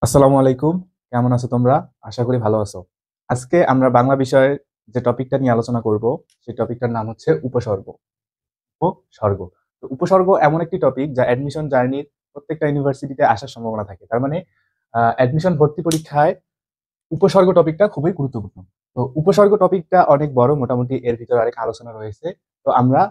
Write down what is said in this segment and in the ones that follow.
আসসালামু আলাইকুম। কেমন আছো তোমরা? আশা করি ভালো আছো। আজকে আমরা বাংলা বিষয়ের যে টপিকটা নিয়ে আলোচনা করব, সেই টপিকটার নাম হচ্ছে উপসর্গ। উপসর্গ। তো উপসর্গ এমন একটি টপিক যা অ্যাডমিশন জার্নির প্রত্যেকটা ইউনিভার্সিটিতে আসার সম্ভাবনা থাকে। তার মানে অ্যাডমিশন ভর্তি পরীক্ষায় উপসর্গ টপিকটা খুবই গুরুত্বপূর্ণ। তো উপসর্গ টপিকটা অনেক বড়, মোটামুটি এর ভিতরে অনেক আলোচনা রয়েছে। তো আমরা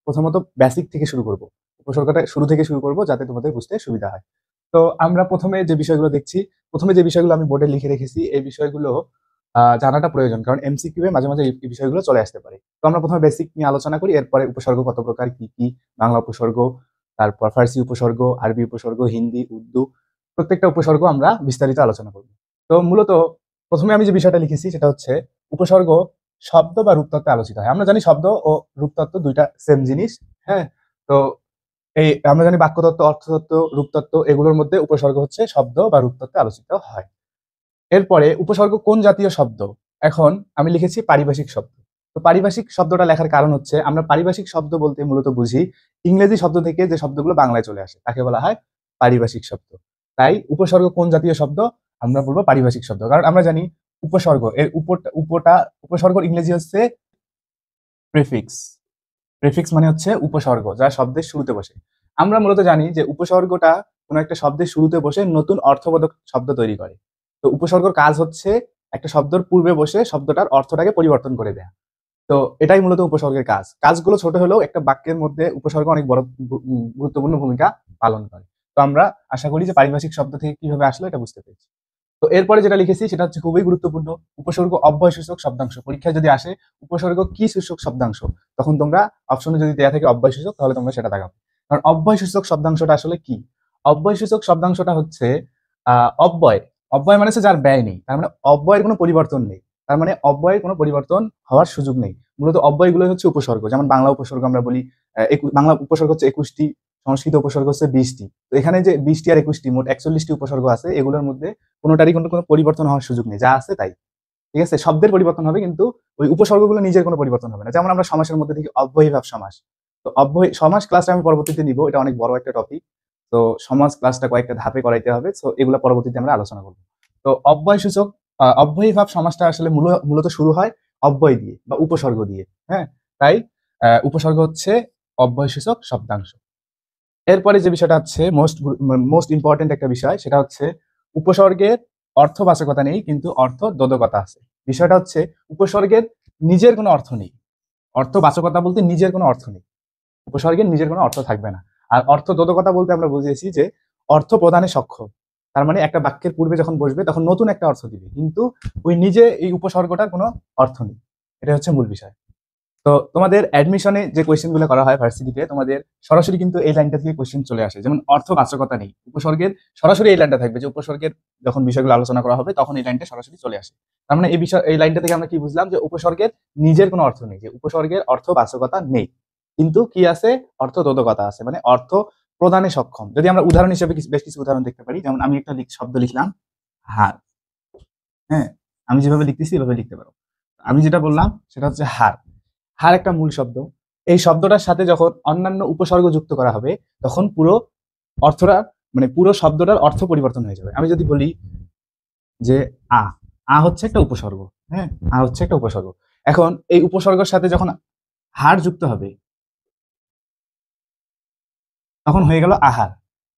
প্রথমত বেসিক থেকে শুরু করব। উপসর্গটা শুরু থেকে শুরু করব যাতে তোমাদের বুঝতে সুবিধা হয়। তো আমরা প্রথমে যে বিষয়গুলো দেখছি, প্রথমে যে বিষয়গুলো আমি বোর্ডে লিখে রেখেছি, এই বিষয়গুলো জানাটা প্রয়োজন। কারণ এমসিকিউ এ মাঝে মাঝে এই বিষয়গুলো চলে আসতে পারে। তো আমরা প্রথমে বেসিক নিয়ে আলোচনা করি, এরপরে উপসর্গ কত প্রকার, কি কি, বাংলা উপসর্গ, তারপর ফার্সি উপসর্গ, আরবি উপসর্গ, হিন্দি, উর্দু, প্রত্যেকটা উপসর্গ আমরা বিস্তারিত আলোচনা করব। তো মূলত প্রথমে আমি যে বিষয়টা লিখেছি সেটা হচ্ছে উপসর্গ শব্দ বা রূপতত্ত্বে আলোচিত হয়। আমরা জানি শব্দ ও রূপতত্ত্ব দুইটা সেম জিনিস। হ্যাঁ, তো এই আমরা জানি বাক্যতত্ত্ব, অর্থতত্ত্ব, রূপতত্ত্ব এগুলোর মধ্যে উপসর্গ হচ্ছে শব্দ বা রূপতত্ত্বে আলোচিত হয়। এরপরে উপসর্গ কোন জাতীয় শব্দ? এখন আমি লিখেছি পারিভাষিক শব্দ। তো পারিভাষিক শব্দটা লেখার কারণ হচ্ছে আমরা পারিভাষিক শব্দ বলতে মূলত বুঝি ইংরেজি শব্দ থেকে যে শব্দগুলো বাংলায় চলে আসে তাকে বলা হয় পারিভাষিক শব্দ। তাই উপসর্গ কোন জাতীয় শব্দ? আমরা বলবো পারিভাষিক শব্দ। কারণ আমরা জানি উপসর্গ এর উপসর্গের ইংরেজি হচ্ছে প্রেফিক্স। প্রেফিক্স মানে হচ্ছে উপসর্গ যা শব্দের শুরুতে বসে। আমরা মূলত জানি যে উপসর্গটা কোনো একটা শব্দের শুরুতে বসে নতুন অর্থবোধক শব্দ তৈরি করে। তো উপসর্গের কাজ হচ্ছে একটা শব্দের পূর্বে বসে শব্দটার অর্থটাকে পরিবর্তন করে দেয়া। তো এটাই মূলত উপসর্গের কাজ। কাজগুলো ছোট হলেও একটা বাক্যের মধ্যে উপসর্গ অনেক বড় গুরুত্বপূর্ণ ভূমিকা পালন করে। তো আমরা আশা করি যে পারিভাষিক শব্দ থেকে কিভাবে আসলো এটা বুঝতে পেরেছি। তো এরপরে যেটা লিখেছি সেটা হচ্ছে খুবই গুরুত্বপূর্ণ। উপসর্গ অব্যয়সূচক শব্দাংশ। পরীক্ষায় যদি আসে উপসর্গ কি সূচক শব্দাংশ, তখন তোমরা অপশনে যদি দেয়া থাকে অব্যয়সূচক তাহলে তোমরা সেটা দেখাবে। কারণ অব্যয়সূচক শব্দাংশটা আসলে কি? অব্যয়সূচক শব্দাংশটা হচ্ছে অব্যয়। অব্যয় মানে হচ্ছে যার ব্যয় নেই। তার মানে অব্যয়ের কোনো পরিবর্তন নেই। তার মানে অব্যয়ের কোনো পরিবর্তন হওয়ার সুযোগ নেই। মূলত অব্যয়গুলো হচ্ছে উপসর্গ। যেমন বাংলা উপসর্গ আমরা বলি, বাংলা উপসর্গ হচ্ছে 21টি, সংস্কৃত উপসর্গ হচ্ছে 20টি। তো এখানে যে 20টি আর 21টি মোট 41টি উপসর্গ আছে, এগুলোর মধ্যে কোনোটারই কোনো পরিবর্তন হওয়ার সুযোগ নেই, যা আছে তাই। ঠিক আছে, শব্দের পরিবর্তন হবে কিন্তু ওই উপসর্গগুলো নিজের কোনো পরিবর্তন হবে না। যেমন আমরা সমাসের মধ্যে দেখি অব্যয়ীভাব সমাস। তো অব্যয় সমাস ক্লাসটা আমি পরবর্তীতে নিব, এটা অনেক বড় একটা টপিক। তো সমাজ ক্লাসটা কয়েকটা ধাপে করাইতে হবে, তো এগুলো পরবর্তীতে আমরা আলোচনা করবো। তো অব্যয় সূচক অব্যয়ীভাব সমাসটা আসলে মূলত শুরু হয় অব্যয় দিয়ে বা উপসর্গ দিয়ে। হ্যাঁ, তাই উপসর্গ হচ্ছে অব্যয় সূচক শব্দাংশ। এরপরে যে বিষয়টা হচ্ছে মোস্ট ইম্পর্টেন্ট একটা বিষয়, সেটা হচ্ছে উপসর্গের অর্থবাচকতা নেই কিন্তু অর্থবোধকতা আছে। বিষয়টা হচ্ছে উপসর্গের নিজের কোনো অর্থ নেই। অর্থবাচকতা বলতে নিজের কোনো অর্থ নেই। উপসর্গের নিজের কোনো অর্থ থাকবে না। আর অর্থবোধকতা বলতে আমরা বুঝিয়েছি যে অর্থ প্রদানে সক্ষম। তার মানে একটা বাক্যের পূর্বে যখন বসবে তখন নতুন একটা অর্থ দিবে, কিন্তু ওই নিজে এই উপসর্গটার কোনো অর্থ নেই। এটা হচ্ছে মূল বিষয়। তো তোমাদের অ্যাডমিশনে যে কোয়েশ্চেন গুলো করা হয় ভার্সিটিতে, তোমাদের সরাসরি কিন্তু এই লাইনটা থেকে কোয়েশ্চেন চলে আসে। যেমন অর্থবাচকতা নেই, উপসর্গের সরাসরি এই লাইনটা থাকবে যে উপসর্গের যখন বিষয়গুলো আলোচনা করা হবে তখন এই লাইনটা সরাসরি চলে আসে। তার মানে এই লাইনটা থেকে আমরা কি বুঝলাম, যে উপসর্গের নিজের কোনো অর্থ নেই, যে উপসর্গের অর্থবাচকতা নেই, কিন্তু কি আছে, অর্থবোধকতা আছে, মানে অর্থ প্রদানে সক্ষম। যদি আমরা উদাহরণ হিসেবে বেশ কিছু উদাহরণ দেখতে পারি, যেমন আমি একটা শব্দ লিখলাম হার। হ্যাঁ, আমি যেভাবে লিখতেছি এভাবে লিখতে পারো। আমি যেটা বললাম সেটা হচ্ছে হার। হার একটা মূল শব্দ। এই শব্দটার সাথে যখন অন্যান্য উপসর্গ যুক্ত করা হবে তখন পুরো অর্থটা, মানে পুরো শব্দটার অর্থ পরিবর্তন হয়ে যাবে। আমি যদি বলি যে আ, আ হচ্ছে একটা উপসর্গ। হ্যাঁ, আ হচ্ছে একটা উপসর্গ। এখন এই উপসর্গের সাথে যখন হার যুক্ত হবে তখন হয়ে গেল আহার।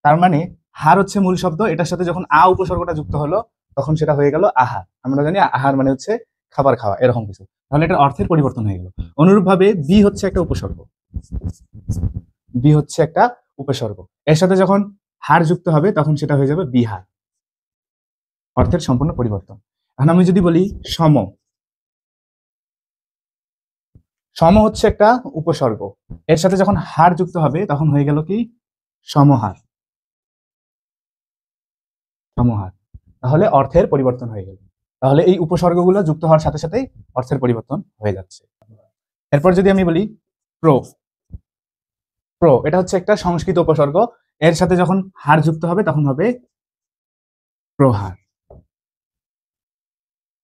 তার মানে হার হচ্ছে মূল শব্দ, এটার সাথে যখন আ উপসর্গটা যুক্ত হলো তখন সেটা হয়ে গেল আহার। আমরা জানি আহার মানে হচ্ছে খাবার খাওয়া, এরকম কিছু। তাহলে এটার অর্থের পরিবর্তন হয়ে গেল। অনুরূপভাবে বি হচ্ছে একটা উপসর্গ। বি হচ্ছে একটা উপসর্গ, এর সাথে যখন হার যুক্ত হবে তখন সেটা হয়ে যাবে বিহার। অর্থের সম্পূর্ণ পরিবর্তন। এখন আমি যদি বলি সম, সম হচ্ছে একটা উপসর্গ, এর সাথে যখন হার যুক্ত হবে তখন হয়ে গেল কি সমহার। সমহার, তাহলে অর্থের পরিবর্তন হয়ে গেল। তাহলে এই উপসর্গগুলো যুক্ত হওয়ার সাথে সাথেই অর্থের পরিবর্তন হয়ে যাচ্ছে। এরপর যদি আমি বলি প্রো, প্রো এটা হচ্ছে একটা সংস্কৃত উপসর্গ, এর সাথে যখন হার যুক্ত হবে তখন হবে প্রহার।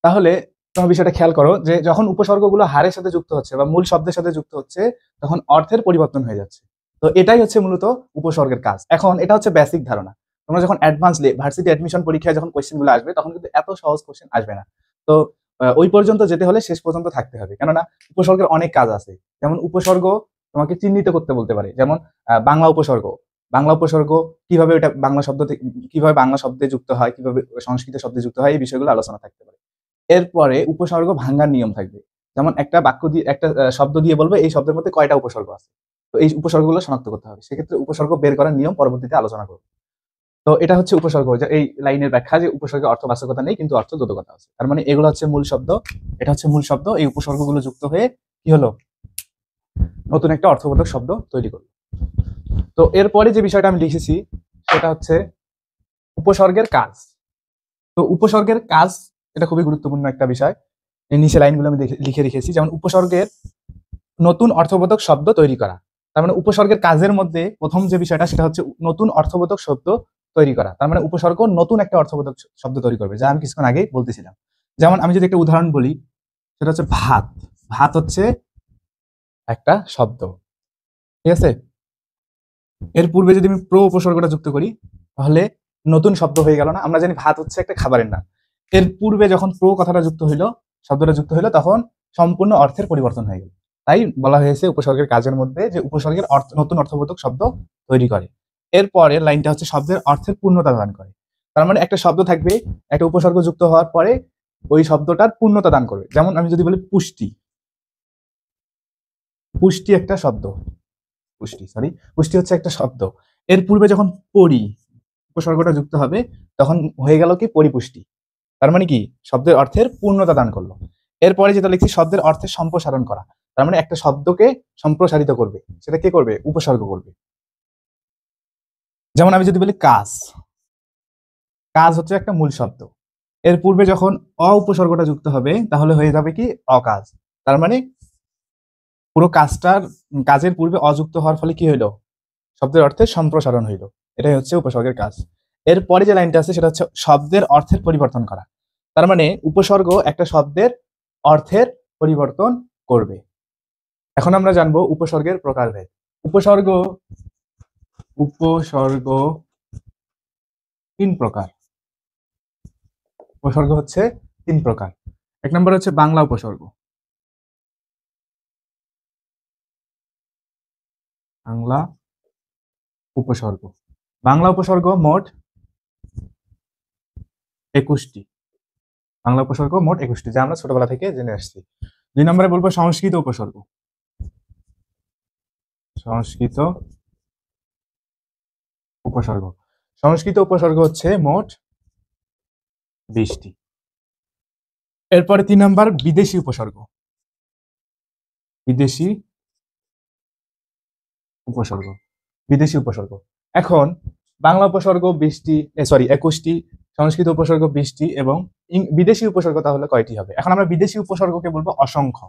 তাহলে তোমার বিষয়টা খেয়াল করো যে যখন উপসর্গগুলো হারের সাথে যুক্ত হচ্ছে বা মূল শব্দের সাথে যুক্ত হচ্ছে তখন অর্থের পরিবর্তন হয়ে যাচ্ছে। তো এটাই হচ্ছে মূলত উপসর্গের কাজ। এখন এটা হচ্ছে বেসিক ধারণা। তোমরা যখন অ্যাডভান্স ভার্সিটি অ্যাডমিশন পরীক্ষায় যখন কোয়েশ্চেনগুলো আসবে তখন কিন্তু এত সহজ কোয়েশ্চেন আসবে না। তো ওই পর্যন্ত যেতে হলে শেষ পর্যন্ত থাকতে হবে, কেননা উপসর্গের অনেক কাজ আছে। যেমন উপসর্গ তোমাকে চিহ্নিত করতে বলতে পারে, যেমন বাংলা উপসর্গ। বাংলা উপসর্গ কিভাবে ওটা বাংলা শব্দ কিভাবে বাংলা শব্দে যুক্ত হয়, কিভাবে সংস্কৃত শব্দে যুক্ত হয়, এই বিষয়গুলো আলোচনা থাকতে পারে। এরপরে উপসর্গ ভাঙার নিয়ম থাকবে, যেমন একটা বাক্য দিয়ে একটা শব্দ দিয়ে বলবে এই শব্দের মধ্যে কয়টা উপসর্গ আছে, তো এই উপসর্গগুলো শনাক্ত করতে হবে। সেক্ষেত্রে উপসর্গ বের করার নিয়ম পরবর্তীতে আলোচনা করব। তো এটা হচ্ছে উপসর্গ, যে এই লাইনের ব্যাখ্যা, যে উপসর্গের অর্থবাচকতা নেই কিন্তু অর্থবোধকতা আছে। তার মানে এগুলো হচ্ছে মূল শব্দ, এটা হচ্ছে মূল শব্দ। এই উপসর্গগুলো যুক্ত হয়ে কি হলো, নতুন একটা অর্থবোধক শব্দ তৈরি করলো। তো এরপরে যে বিষয়টা আমি লিখেছি সেটা হচ্ছে উপসর্গের কাজ। তো উপসর্গের কাজ এটা খুবই গুরুত্বপূর্ণ একটা বিষয়। এই নিচে লাইনগুলো আমি লিখে রেখেছি, যেমন উপসর্গের নতুন অর্থবোধক শব্দ তৈরি করা। তার মানে উপসর্গের কাজের মধ্যে প্রথম যে বিষয়টা সেটা হচ্ছে নতুন অর্থবোধক শব্দ তৈরি করা। তার মানে উপসর্গ নতুন একটা অর্থবোধক শব্দ তৈরি করবে, যা আমি কিছুক্ষণ আগেই বলতেছিলাম। যেমন আমি যদি একটা উদাহরণ বলি, সেটা হচ্ছে ভাত। ভাত হচ্ছে একটা শব্দ, ঠিক আছে। এর পূর্বে যদি আমি প্র উপসর্গটা যুক্ত করি তাহলে নতুন শব্দ হয়ে গেল না। আমরা জানি ভাত হচ্ছে একটা খাবারের নাম, এর পূর্বে যখন প্র কথাটা যুক্ত হইলো, শব্দটা যুক্ত হইলো, তখন সম্পূর্ণ অর্থের পরিবর্তন হয়ে গেল। তাই বলা হয়েছে উপসর্গের কাজের মধ্যে যে উপসর্গের নতুন অর্থবোধক শব্দ তৈরি করে। এরপরে লাইনটা হচ্ছে শব্দের অর্থের পূর্ণতা দান করে। তার মানে একটা শব্দ থাকবে, একটা উপসর্গ যুক্ত হওয়ার পরে ওই শব্দটার পূর্ণতা দান করবে। যেমন আমি যদি বলি পুষ্টি, পুষ্টি একটা শব্দ, পুষ্টি হচ্ছে একটা শব্দ। এর পূর্বে যখন পরি উপসর্গটা যুক্ত হবে তখন হয়ে গেল কি পরিপুষ্টি। তার মানে কি শব্দের অর্থের পূর্ণতা দান করলো। এরপরে যেটা লিখছি শব্দের অর্থের সম্প্রসারণ করা। তার মানে একটা শব্দকে সম্প্রসারিত করবে, সেটা কে করবে, উপসর্গ করবে। যেমন আমি যদি বলি কাজ, কাজ হচ্ছে একটা মূল শব্দ। এর পূর্বে যখন অ উপসর্গটা যুক্ত হবে তাহলে হয়ে যাবে কি অকাজ। তার মানে পুরো কাজের পূর্বে অযুক্ত হওয়ার ফলে কি হইলো, শব্দের অর্থের সম্প্রসারণ হইল। এটাই হচ্ছে উপসর্গের কাজ। এরপরে যে লাইনটা আছে সেটা হচ্ছে শব্দের অর্থের পরিবর্তন করা। তার মানে উপসর্গ একটা শব্দের অর্থের পরিবর্তন করবে। এখন আমরা জানবো উপসর্গের প্রকারভেদ। উপসর্গ উপসর্গ তিন প্রকার। উপসর্গ হচ্ছে তিন প্রকার। এক নম্বর হচ্ছে বাংলা উপসর্গ। বাংলা উপসর্গ, বাংলা উপসর্গ মোট 21টি। বাংলা উপসর্গ মোট 21টি, যা আমরা ছোটবেলা থেকে জেনে আসছি। দুই নম্বরে বলবো সংস্কৃত উপসর্গ। সংস্কৃত উপসর্গ, সংস্কৃত উপসর্গ হচ্ছে মোট 20টি। এরপরে 3 নাম্বার বিদেশি উপসর্গ। বিদেশি উপসর্গ, বিদেশি উপসর্গ। এখন বাংলা উপসর্গ 21টি, সংস্কৃত উপসর্গ 20টি এবং বিদেশি উপসর্গ তাহলে কয়টি হবে? এখন আমরা বিদেশি উপসর্গকে বলবো অসংখ্য।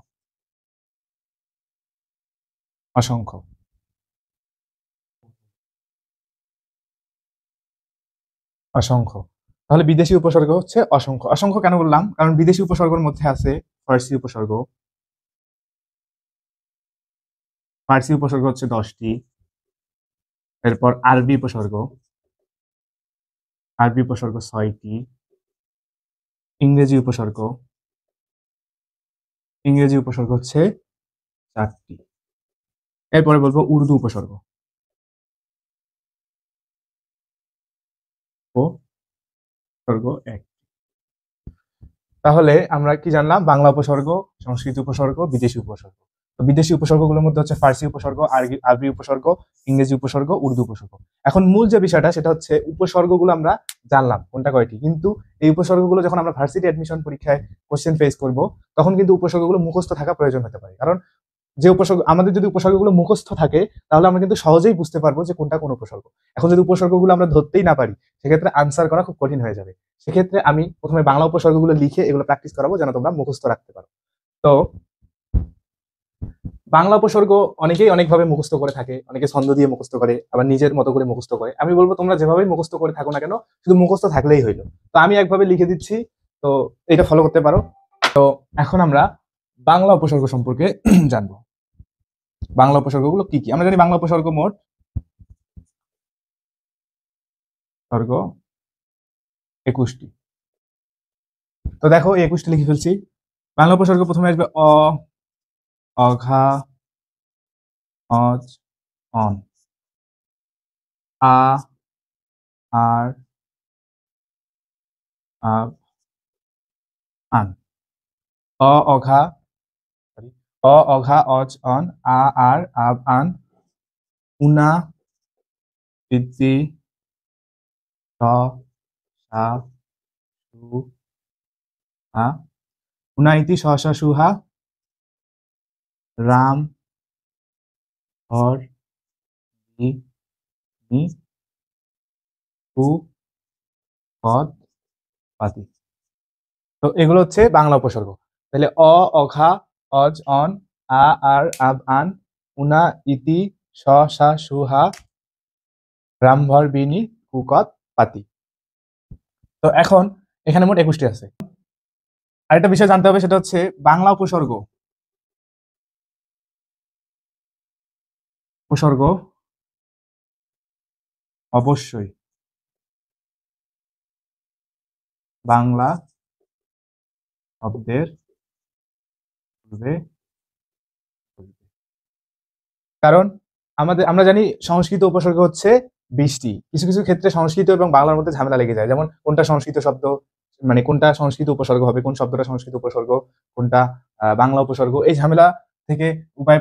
অসংখ্য, অসংখ্য। তাহলে বিদেশি উপসর্গ হচ্ছে অসংখ্য। অসংখ্য কেন বললাম? কারণ বিদেশি উপসর্গের মধ্যে আছে ফার্সি উপসর্গ। ফার্সি উপসর্গ হচ্ছে 10টি। এরপর আরবি উপসর্গ, আরবি উপসর্গ 6টি। ইংরেজি উপসর্গ, ইংরেজি উপসর্গ হচ্ছে 4টি। এরপরে বলবো উর্দু উপসর্গ। উপসর্গ 1। তাহলে আমরা কি জানলাম? বাংলা উপসর্গ, সংস্কৃত উপসর্গ, বিদেশি উপসর্গ। তো বিদেশি উপসর্গগুলোর মধ্যে হচ্ছে ফার্সি উপসর্গ, আরবি উপসর্গ, ইংরেজি উপসর্গ, উর্দু উপসর্গ। এখন মূল যে বিষয়টা সেটা হচ্ছে উপসর্গগুলো আমরা জানলাম কোনটা কয়টি, কিন্তু এই উপসর্গগুলো যখন আমরা ভার্সিটি অ্যাডমিশন পরীক্ষায় কোশ্চেন ফেস করব তখন কিন্তু উপসর্গগুলো মুখস্থ থাকা প্রয়োজন হতে পারে। কারণ যে উপসর্গ আমাদের যদি উপসর্গগুলো মুখস্থ থাকে তাহলে আমরা কিন্তু সহজেই বুঝতে পারবো যে কোনটা কোন উপসর্গ। এখন যদি উপসর্গগুলো আমরা ধরতেই না পারি সেক্ষেত্রে আনসার করা খুব কঠিন হয়ে যাবে। সেক্ষেত্রে আমি প্রথমে বাংলা উপসর্গগুলো লিখে এগুলো প্র্যাকটিস করাবো যেন তোমরা মুখস্থ রাখতে পারো। তো বাংলা উপসর্গ অনেকেই অনেকভাবে মুখস্থ করে থাকে, অনেকে ছন্দ দিয়ে মুখস্থ করে, আবার নিজের মতো করে মুখস্থ করে। আমি বলবো তোমরা যেভাবেই মুখস্থ করে থাকো না কেন শুধু মুখস্থ থাকলেই হইলো। তো আমি একভাবে লিখে দিচ্ছি, তো এটা ফলো করতে পারো। তো এখন আমরা বাংলা উপসর্গ সম্পর্কে জানবো। বাংলা উপসর্গগুলো কি কি? আমরা জানি বাংলা উপসর্গ মোট উপসর্গ 21টি। তো দেখো 21টি লিখে ফেলছি। বাংলা উপসর্গ প্রথমে আসবে অ, অঘা, অজ, অন, আ, আর, আব, আন। অ, অঘা, অ, অঘা, অজ, অন, আ, আর, আব, আন, উনা, ইতি, স, সা, সু, হা, উনা, ইতি, স, সা, সু, হা, রাম, হর, হি, নি, হু, পদ, পাতি। তো এগুলো হচ্ছে বাংলা উপসর্গ। তাহলে অ, অঘা, অজ, অন, আ, আর, আব, আন, উনা, ইতি, স, সা, সু, হা, রাম, ভর, বিনি, কুকত, পাতি। তো এখন এখানে মোট 21টি আছে। আরেকটা বিষয় জানতে হবে, সেটা হচ্ছে বাংলা উপসর্গ। উপসর্গ অবশ্যই বাংলা শব্দের পূর্বে বসবে। কারণ আমরা জানি সংস্কৃত উপসর্গ হচ্ছে 20টি। কিছু কিছু ক্ষেত্রে সংস্কৃত এবং বাংলার মধ্যে ঝামেলা লেগে যায়, যেমন কোনটা সংস্কৃত শব্দ, মানে কোনটা সংস্কৃত উপসর্গ হবে, কোন শব্দটা সংস্কৃত উপসর্গ, কোনটা বাংলা উপসর্গ। থেকে উপায়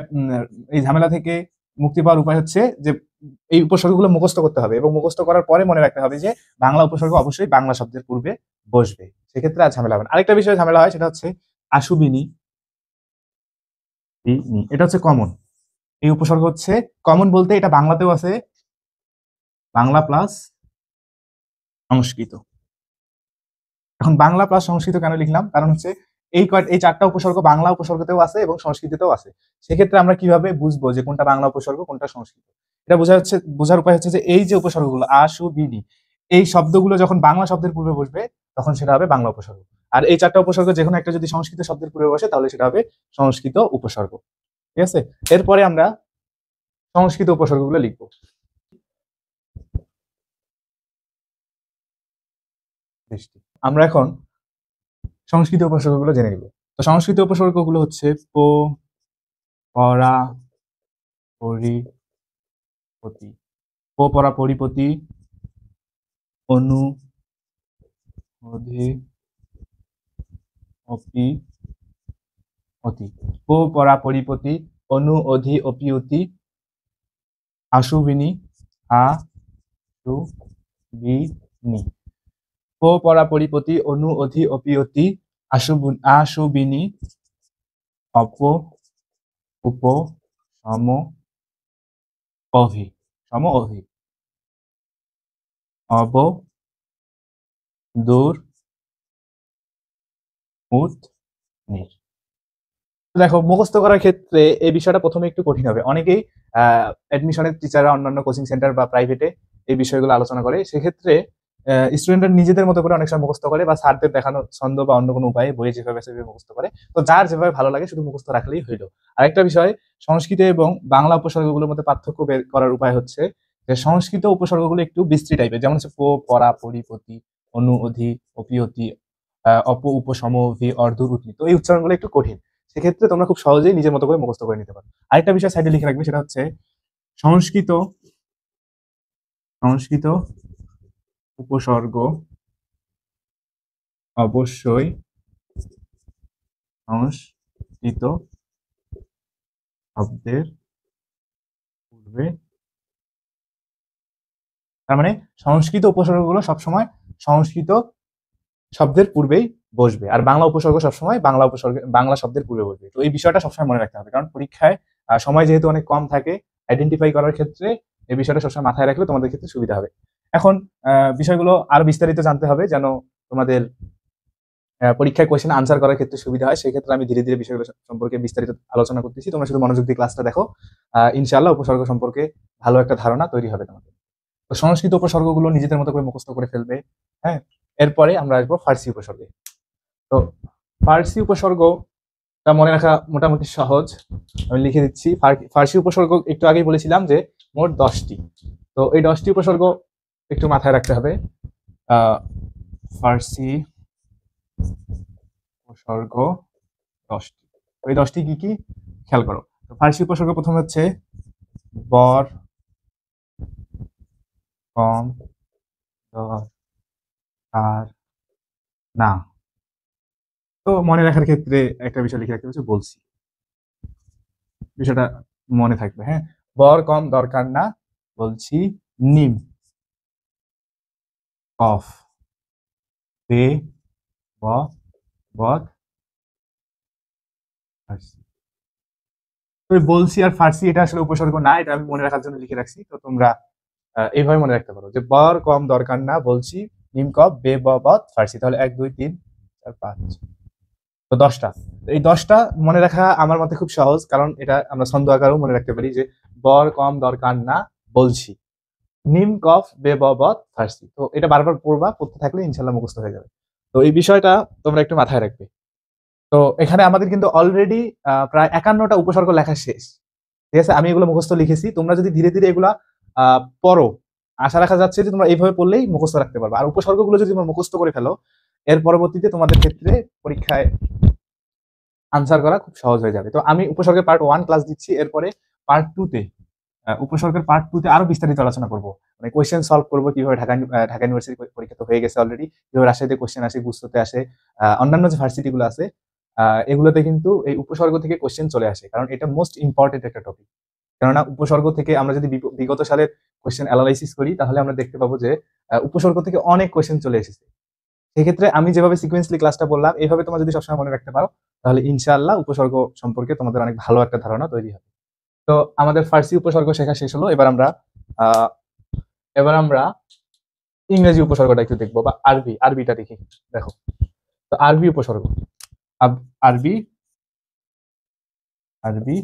এই ঝামেলা থেকে মুক্তি পাওয়ার উপায় হচ্ছে যে এই উপসর্গগুলো মুখস্থ করতে হবে, এবং মুখস্থ করার পরে মনে রাখতে হবে যে বাংলা উপসর্গ অবশ্যই বাংলা শব্দের পূর্বে বসবে। সেক্ষেত্রে আর ঝামেলা হবে না। আরেকটা বিষয়ে ঝামেলা হয়, সেটা হচ্ছে আশুবিনি, এটা হচ্ছে কমন। এই উপসর্গ হচ্ছে কমন বলতে এটা বাংলাতেও আছে, বাংলা প্লাস সংস্কৃত। এখন বাংলা প্লাস সংস্কৃত কেন লিখলাম, কারণ হচ্ছে এই 4টা উপসর্গ বাংলা উপসর্গতেও আছে এবং সংস্কৃতেও আছে। সেক্ষেত্রে আমরা কিভাবে বুঝবো যে কোনটা বাংলা উপসর্গ কোনটা সংস্কৃত? এটা বোঝার উপায় হচ্ছে যে এই যে উপসর্গগুলো আশু বিনি, এই শব্দগুলো যখন বাংলা শব্দের পূর্বে বসবে তখন সেটা হবে বাংলা উপসর্গ। আর এই 4টা উপসর্গ যে কোনো একটা যদি সংস্কৃত শব্দের পূর্বে বসে তাহলে সেটা হবে সংস্কৃত উপসর্গ। ঠিক আছে, এরপরে আমরা সংস্কৃত উপসর্গগুলো লিখবো। আমরা এখন সংস্কৃত উপসর্গগুলো জেনে নিব। তো সংস্কৃত উপসর্গগুলো হচ্ছে পো, পরা, পরিপতি। পো, পরা, পরিপতি, অনু, অধি, অপি, অতি। পো, পরা, পরিপতি, অনু, অধি, অপি, অতি, আশুবিনি, আ, সু, বি, নি। পো, পরা, পরিপতি, অনু, অধি, অপি, অতি, আশুবিনি, অপ, উপ, সম, অভি, অভি, অব, দূর, উত, নির। দেখো, মুখস্থ করার ক্ষেত্রে এই বিষয়টা প্রথমে একটু কঠিন হবে। অনেকেই অ্যাডমিশনের টিচাররা অন্যান্য কোচিং সেন্টার বা প্রাইভেটে এই বিষয়গুলো আলোচনা করে। সেক্ষেত্রে স্টুডেন্টরা নিজেদের মতো করে অনেক সময় মুখস্থ করে, বা স্যারদের দেখানো ছন্দ বা অন্য কোনো উপায়ে বইয়ে যেভাবে সেভাবে মুখস্থ করে। তো যার যেভাবে ভালো লাগে শুধু মুখস্থ রাখলেই হইলো। আরেকটা বিষয়, সংস্কৃত এবং বাংলা উপসর্গগুলোর মধ্যে পার্থক্য বের করার উপায় হচ্ছে যে সংস্কৃত উপসর্গগুলো একটু বিস্তৃত টাইপের, যেমন হচ্ছে পো, পরা, পরিপতি, অনু, অধি, অপিয়তি, অপ, উপ, সম, অভি, অর্ধ, উৎনি। তো এই উচ্চারণগুলো একটু কঠিন। সেক্ষেত্রে তোমরা খুব সহজেই নিজের মতো করে মুখস্থ করে নিতে পারো। আরেকটা বিষয় সাইডে লিখে রাখবে, সেটা হচ্ছে সংস্কৃত সংস্কৃত উপসর্গ অবশ্যই সংস্কৃত শব্দের পূর্বে। তার মানে সংস্কৃত উপসর্গগুলো সবসময় সংস্কৃত শব্দের পূর্বেই বসবে, আর বাংলা উপসর্গ সবসময় বাংলা শব্দের পূর্বে বসবে। তো এই বিষয়টা সবসময় মনে রাখতে হবে, কারণ পরীক্ষায় সময় যেহেতু অনেক কম থাকে, আইডেন্টিফাই করার ক্ষেত্রে এই বিষয়টা সবসময় মাথায় রাখলে তোমাদের ক্ষেত্রে সুবিধা হবে। এখন বিষয়গুলো আরো বিস্তারিত জানতে হবে, যেন তোমাদের পরীক্ষায় কোয়েশ্চেন আনসার করার ক্ষেত্রে সুবিধা হয়। সেক্ষেত্রে আমি ধীরে ধীরে বিষয়গুলো সম্পর্কে বিস্তারিত আলোচনা করতেছি। তোমরা শুধু মনোযোগ দিয়ে ক্লাসটা দেখো, ইনশাআল্লাহ উপসর্গ সম্পর্কে ভালো একটা ধারণা তৈরি হবে তোমাদের। তো সংস্কৃত উপসর্গগুলো নিজেদের মতো করে মুখস্থ করে ফেলবে। হ্যাঁ, এরপরে আমরা আসবো ফার্সি উপসর্গে। তো ফার্সি উপসর্গটা মনে রাখা মোটামুটি সহজ, আমি লিখে দিচ্ছি। ফার্সি উপসর্গ একটু আগেই বলেছিলাম যে মোট 10টি। তো এই 10টি উপসর্গ একটু মাথায় রাখতে হবে। আহ, ফার্সি উপসর্গ 10টি। ওই 10টি কি কি খেয়াল করো। তো ফার্সি উপসর্গ প্রথমে হচ্ছে বর, কম, দর, আর, না। তো মনে রাখার ক্ষেত্রে একটা বিষয় লিখে রাখতে হচ্ছে বলছি, বিষয়টা মনে থাকবে। হ্যাঁ, বর কম দরকার না বলছি, নিম, কফ, বে, ব, বদ, ফার্সি। তো এই বলছি আর ফার্সি এটা আসলে উপসর্গ না, এটা আমি মনে রাখার জন্য লিখে রাখছি। তো তোমরা এইভাবে মনে রাখতে পারো যে বর কম দরকার না বলছি, নিম, কফ, বে, ব, বদ, ফার্সি। তাহলে 1 2 3 4 5, তো 10টা। এই 10টা মনে রাখা আমার মতে খুব সহজ, কারণ এটা আমরা ছন্দ আকারেও মনে রাখতে পারি যে বর কম দরকার না বলছি, নিম, কফ, বে, ব, বদ, ফার্সি। তো এটা বারবার পড়বা, পড়তে থাকলে ইনশাল্লাহ মুখস্থ হয়ে যাবে। তো এই বিষয়টা তোমরা একটু মাথায় রাখবে। তো এখানে আমাদের কিন্তু অলরেডি প্রায় 51টা উপসর্গ লেখা শেষ। ঠিক আছে, আমি এগুলো মুখস্থ লিখেছি। তোমরা যদি ধীরে ধীরে এগুলা পড়ো, আশা রাখা যাচ্ছে যে তোমরা এইভাবে পড়লেই মুখস্থ রাখতে পারবে। আর উপসর্গগুলো যদি তোমরা মুখস্থ করে ফেলো, এর পরবর্তীতে তোমাদের ক্ষেত্রে পরীক্ষায় আনসার করা খুব সহজ হয়ে যাবে। তো আমি উপসর্গের পার্ট 1 ক্লাস দিচ্ছি, এরপরে পার্ট 2 তে উপসর্গের পার্ট 2 তে আরো বিস্তারিত আলোচনা করব। মানে কোশ্চেন সলভ করব কিভাবে, ঢাকা ইউনিভার্সিটি পরীক্ষা তো হয়ে গেছে অলরেডি, কিভাবে রাজশাহীতে কোশ্চেন আসে, গুস্ততে আসে, অন্যান্য যে ভার্সিটি গুলো আছে এগুলোতে কিন্তু এই উপসর্গ থেকে কোশ্চেন চলে আসে, কারণ এটা মোস্ট ইম্পর্টেন্ট একটা টপিক। কেননা উপসর্গ থেকে আমরা যদি বিগত সালের কোশ্চেন অ্যানালাইসিস করি, তাহলে আমরা দেখতে পাবো যে উপসর্গ থেকে অনেক কোশ্চেন চলে এসেছে। সেক্ষেত্রে আমি যেভাবে সিকোয়েন্সলি ক্লাসটা বললাম, এইভাবে তোমরা যদি সবসময় মনে রাখতে পারো, তাহলে ইনশাআল্লাহ উপসর্গ সম্পর্কে তোমাদের অনেক ভালো একটা ধারণা তৈরি হবে। তো আমাদের ফার্সি উপসর্গ শেখা শেষ হলো। আহ, এবার আমরা ইংরেজি উপসর্গটা একটু দেখবো, বা আরবিটা দেখি। দেখো, তো আরবি উপসর্গ, আরবি আরবি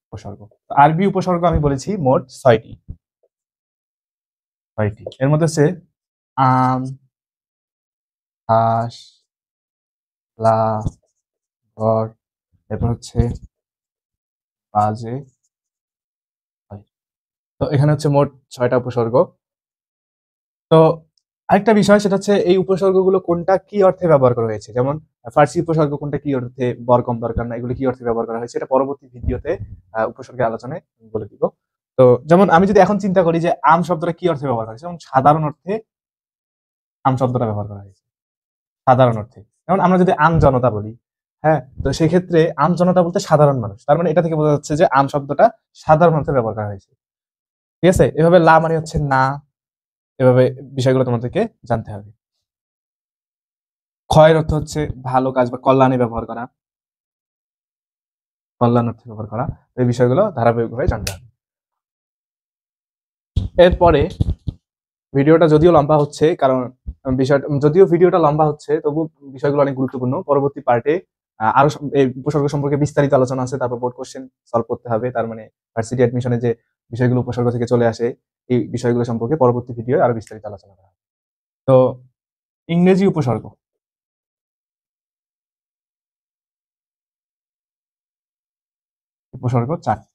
উপসর্গ। আরবি উপসর্গ আমি বলেছি মোট 6টি। এর মধ্যে হচ্ছে আম, হাঁস, লা, ঘর, এরপর হচ্ছে বাজে, হয়। তো এখানে হচ্ছে মোট 6টা উপসর্গ। তো আরেকটা বিষয়, সেটা হচ্ছে এই উপসর্গগুলো কোনটা কি অর্থে ব্যবহার করা হয়েছে। যেমন ফার্সি উপসর্গ কোনটা কি অর্থে, বর কম দরকার না, এগুলো কি অর্থে ব্যবহার করা হয়েছে, এটা পরবর্তী ভিডিওতে উপসর্গের আলোচনায় বলে দিব। তো যেমন আমি যদি এখন চিন্তা করি যে আম শব্দটা কি অর্থে ব্যবহার করা হয়েছে, যেমন সাধারণ অর্থে আম শব্দটা ব্যবহার করা হয়েছে, সাধারণ অর্থে। যেমন আমরা যদি আম জনতা বলি, হ্যাঁ, তো সেক্ষেত্রে আম জনতা বলতে সাধারণ মানুষ, তার মানে এটা থেকে বোঝা যাচ্ছে যে আম শব্দটা সাধারণ অর্থে ব্যবহার করা হয়েছে। ঠিক আছে, এভাবে লা মানে হচ্ছে না, এভাবে বিষয়গুলো তোমাদেরকে জানতে হবে। ক্ষয়ের অর্থ হচ্ছে ভালো কাজ বা কল্যাণে ব্যবহার করা, কল্যাণ অর্থে ব্যবহার করা। এই বিষয়গুলো ধারাবাহিকভাবে জানতে হবে। এরপরে ভিডিওটা যদিও লম্বা হচ্ছে, কারণ বিষয়টা যদিও ভিডিওটা লম্বা হচ্ছে, তবু বিষয়গুলো অনেক গুরুত্বপূর্ণ। পরবর্তী পার্টে আরো এই উপসর্গ সম্পর্কে বিস্তারিত আলোচনা আছে, তারপর বোর্ড কোশ্চেন সলভ করতে হবে। তার মানে ভার্সিটি অ্যাডমিশনে যে বিষয়গুলো উপসর্গ থেকে চলে আসে, এই বিষয়গুলো সম্পর্কে পরবর্তী ভিডিও আরো বিস্তারিত আলোচনা করা হবে। তো ইংরেজি উপসর্গ, উপসর্গ 4টি।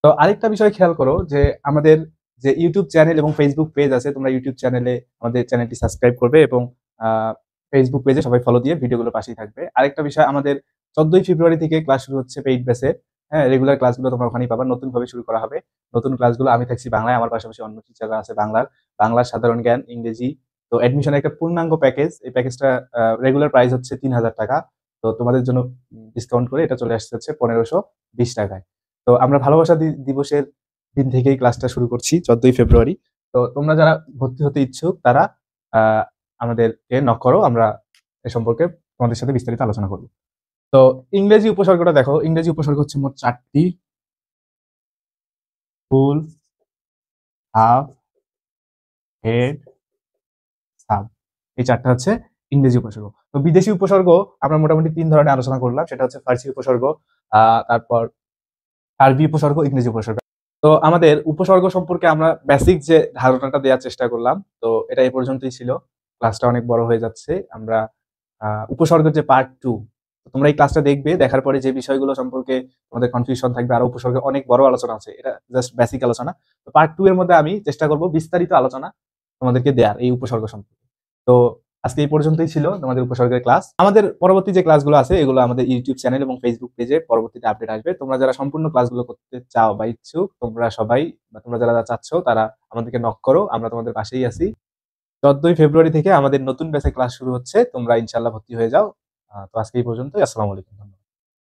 তো আরেকটা বিষয় খেয়াল করো যে আমাদের যে ইউটিউব চ্যানেল এবং ফেসবুক পেজ আছে, তোমরা ইউটিউব চ্যানেলে আমাদের চ্যানেলটি সাবস্ক্রাইব করবে, এবং ফেসবুক পেজে সবাই ফলো দিয়ে ভিডিওগুলো পাশেই থাকবে। আরেকটা বিষয়, আমাদের 14ই ফেব্রুয়ারি থেকে ক্লাস শুরু হচ্ছে পেইড বেসে। হ্যাঁ, রেগুলার ক্লাসগুলো তোমরা ওখানেই পাবা, নতুন ভাবে শুরু করা হবে। নতুন ক্লাসগুলো আমি থাকছি বাংলায়, আমার পাশাপাশি অন্য টিচাররা আছে বাংলার সাধারণ জ্ঞান, ইংরেজি। তো অ্যাডমিশনের একটা পূর্ণাঙ্গ প্যাকেজ, এই প্যাকেজটা রেগুলার প্রাইস হচ্ছে 3000 টাকা। তো তোমাদের জন্য ডিসকাউন্ট করে এটা চলে আসছে হচ্ছে 1520 টাকায়। তো আমরা ভালোবাসা দিবসের দিন থেকেই ক্লাসটা শুরু করছি, 14ই ফেব্রুয়ারি। তো তোমরা যারা ভর্তি হতে ইচ্ছুক, তারা আহ, আমাদেরকে নক করো, আমরা এ সম্পর্কে তোমাদের সাথে বিস্তারিত আলোচনা করবো। তো ইংরেজি উপসর্গটা দেখো, ইংরেজি উপসর্গ হচ্ছে মোট 4টি। ফুল, হাফ, হেড, সাব, এই 4টা হচ্ছে ইংরেজি উপসর্গ। তো বিদেশি উপসর্গ আমরা মোটামুটি 3 ধরনের আলোচনা করলাম, সেটা হচ্ছে ফার্সি উপসর্গ, তারপর আরবি উপসর্গ, ইংরেজি উপসর্গ। তো আমাদের উপসর্গ সম্পর্কে আমরা বেসিক যে ধারণাটা দেওয়ার চেষ্টা করলাম, তো এটা এই পর্যন্তই ছিল। ক্লাসটা অনেক বড় হয়ে যাচ্ছে। আমরা উপসর্গের যে পার্ট 2, তো তোমরা এই ক্লাসটা দেখবে, দেখার পরে যে বিষয়গুলো সম্পর্কে তোমাদের কনফিউশন থাকবে, আর উপসর্গে অনেক বড় আলোচনা আছে, এটা জাস্ট বেসিক আলোচনা। তো পার্ট 2 এর মধ্যে আমি চেষ্টা করব বিস্তারিত আলোচনা তোমাদেরকে দেয়ার এই উপসর্গ সম্পর্কে। তো আজকে এই পর্যন্তই ছিল তোমাদের উপসর্গের ক্লাস। আমাদের পরবর্তী যে ক্লাসগুলো আছে এগুলো আমাদের ইউটিউব চ্যানেল এবং ফেসবুক পেজে পরবর্তীতে আপডেট আসবে। তোমরা যারা সম্পূর্ণ ক্লাসগুলো করতে চাও বা ইচ্ছুক, তোমরা সবাই বা তোমরা যারা চাচ্ছ তারা আমাদেরকে নক করো, আমরা তোমাদের পাশেই আছি। 14ই ফেব্রুয়ারি থেকে আমাদের নতুন ব্যাচে ক্লাস শুরু হচ্ছে, তোমরা ইনশাআল্লাহ ভর্তি হয়ে যাও। তো আজকে এই পর্যন্তই। আসসালামু আলাইকুম।